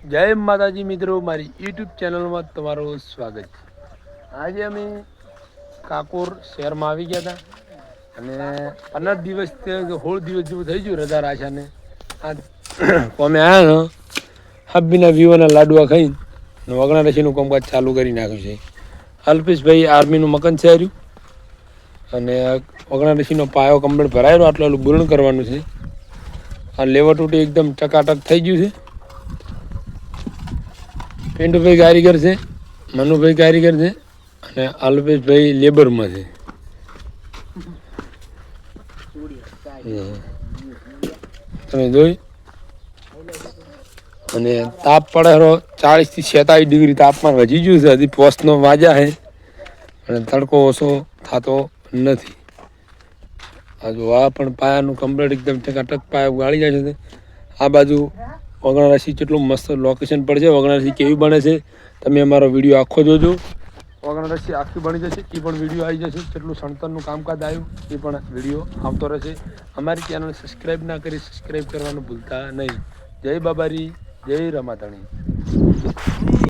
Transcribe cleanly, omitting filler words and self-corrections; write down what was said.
જય માતાજી મિત્રો, મારી યુટ્યુબ ચેનલમાં તમારું સ્વાગત છે. આજે અમે કાકોર શહેરમાં આવી ગયા હતા અને 15 દિવસ 16 દિવસ જેવું થઈ ગયું રજા રાશાને. અમે આવ્યા હબ્બીના વિવાના લાડવા ખાઈને વગણા રસીનું કામકાજ ચાલુ કરી નાખ્યું છે. અલ્પેશભાઈ આર્મીનું મકાન છે રહ્યું અને વગણા રસીનો પાયો કમ્પ્લીટ ભરાયેલો, આટલું બુરણ કરવાનું છે. આ લેવર તૂટી એકદમ ટકાટક થઈ ગયું છે. પિન્ટુભાઈ કારીગર છે, મનુભાઈ કારીગર છે અને અલ્પેશભાઈ લેબરમાં છે. તમે જોઈ અને તાપ પડે 40 થી 47 ડિગ્રી તાપમાન વધી ગયું છે. હજી પોસ્ટનો વાજા છે અને તડકો ઓછો થતો નથી. આ જો આ પણ પાયાનું કમ્પ્લીટ એકદમ ટકાટક પાયા ગાળી જાય છે. આ બાજુ વગણા રાશિ કેટલું મસ્ત લોકેશન પર છે. વગણા રાશિ કેવી બને છે તમે અમારો વિડીયો આખો જોજો. વગણા રાશિ આખી બની જશે, એ પણ વિડીયો આવી જશે. કેટલું સણતરનું કામકાજ આવ્યું એ પણ વિડીયો આવતો રહેશે. અમારી ચેનલ સબસ્ક્રાઈબ ના કરી સબસ્ક્રાઈબ કરવાનું ભૂલતા નહીં. જય બાબારી, જય રમાતાણી.